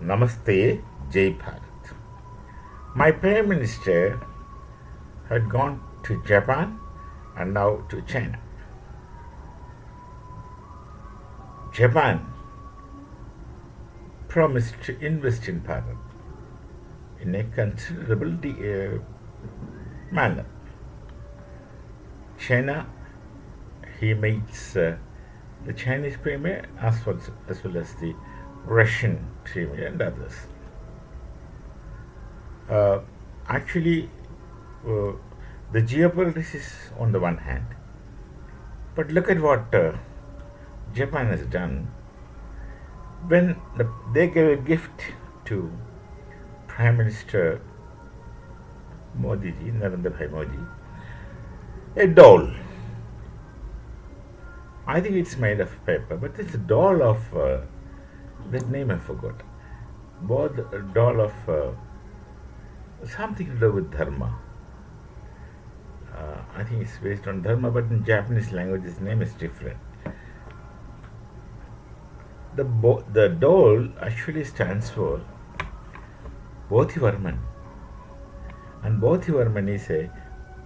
Namaste, Jai Bharat. My Prime Minister had gone to Japan and now to China. Japan promised to invest in Bharat in a considerable manner. China, he meets the Chinese Premier as well as the Russian Premier and others. Actually, uh, the geopolitics is on the one hand, but look at what Japan has done when they gave a gift to Prime Minister Modi ji, Narendra Bhai Modi, a doll. I think it's made of paper, but it's a doll of that name I forgot. Both a doll of something to do with dharma. I think it's based on dharma, but in Japanese language, its name is different. The doll actually stands for Bodhivarman, and Bodhivarman is a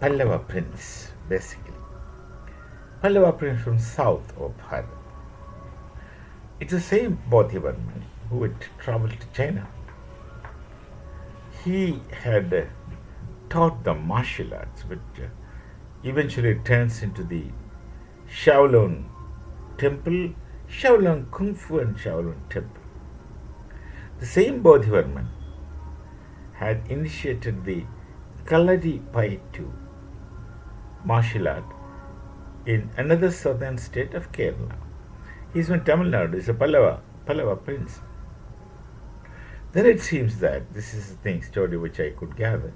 Pallava prince, basically. Pallava prince from south of Bharat. It's the same Bodhivarman who had traveled to China. He had taught the martial arts, which eventually turns into the Shaolin Temple, Shaolin Kung Fu and Shaolin Temple. The same Bodhivarman had initiated the Kalari Paitu martial art in another southern state of Kerala. He's from Tamil Nadu, he's a Pallava prince. Then it seems that this is the story which I could gather.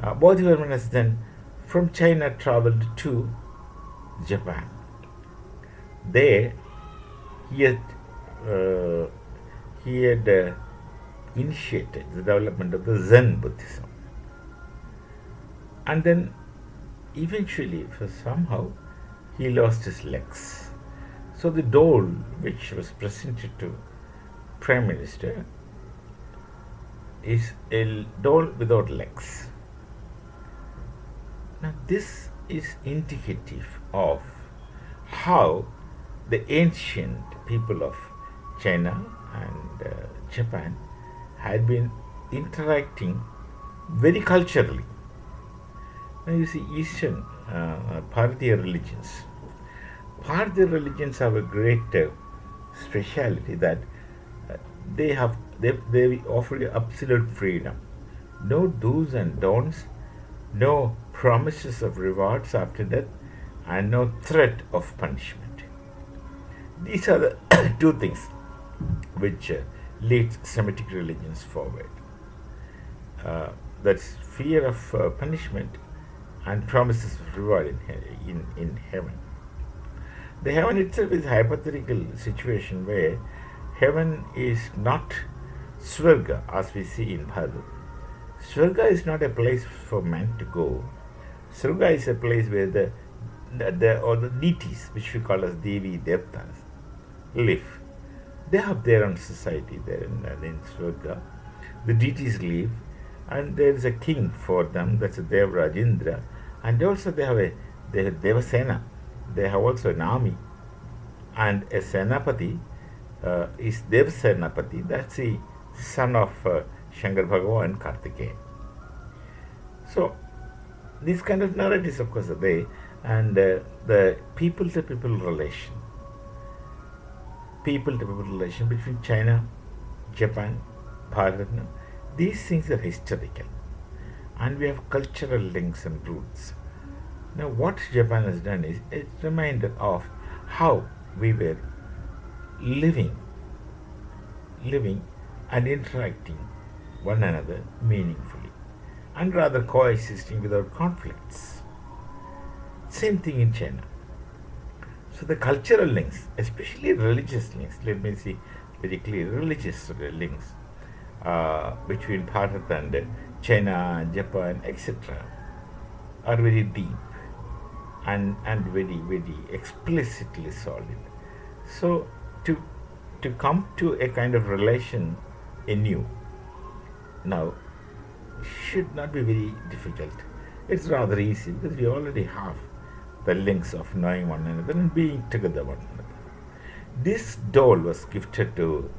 Bodhivarman has then from China traveled to Japan. There he had initiated the development of the Zen Buddhism. And then eventually, for somehow, he lost his legs. So the doll which was presented to Prime Minister is a doll without legs. Now this is indicative of how the ancient people of China and Japan had been interacting very culturally. Now you see Eastern Bharatiya religions. Bharatiya religions have a great speciality that they offer you absolute freedom. No do's and don'ts, no promises of rewards after death, and no threat of punishment. These are the two things which lead Semitic religions forward. That's fear of punishment and promises of reward in heaven. The heaven itself is a hypothetical situation where heaven is not Swarga as we see in Bharata. Swarga is not a place for man to go. Swarga is a place where the deities, which we call as Devi Devtas, live. They have their own society there in Swarga. The deities live, and there is a king for them, that's a Devraj Indra, and also they have Devasena. They have also an army, and a Senapati is Devsenapati, that's the son of Shankar Bhagavan and Kartikeya. So these kind of narratives, of course, are there, and the people-to-people relation between China, Japan, Bharat, these things are historical, and we have cultural links and roots. Now, what Japan has done is a reminder of how we were living and interacting one another meaningfully, and rather coexisting without conflicts. Same thing in China. So the cultural links, especially religious links, let me see very clear, religious links between Bharat and China, Japan, etc., are very deep and very, very explicitly solid. So to come to a kind of relation anew. Now, should not be very difficult. It's rather easy because we already have the links of knowing one another and being together one another. This doll was gifted to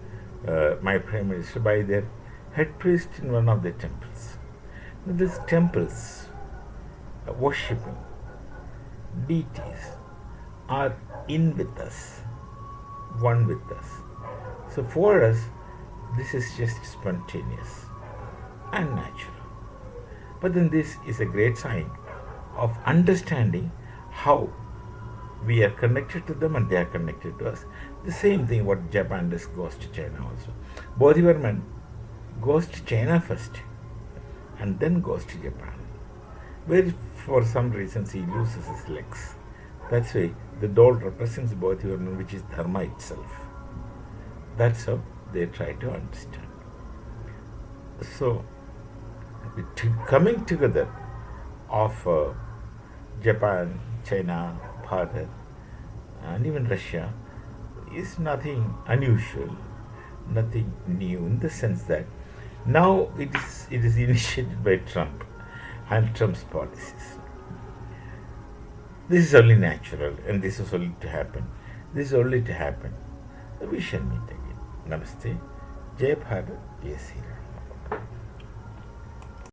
my Prime Minister by their head priest in one of the temples. Now, these temples worshipping deities are in with us, one with us. So for us, this is just spontaneous and natural. But then this is a great sign of understanding how we are connected to them and they are connected to us. The same thing what Japan does goes to China also. Bodhivarman goes to China first and then goes to Japan, where for some reasons he loses his legs. That's why the doll represents Bodhivarman, which is Dharma itself. That's how they try to understand. So, coming together of Japan, China, Bharat, and even Russia is nothing unusual, nothing new in the sense that now it is initiated by Trump and Trump's policies. This is only natural and this is only to happen. This is only to happen. We shall meet again. Namaste. Jai Bharat, Jai Sri Ram.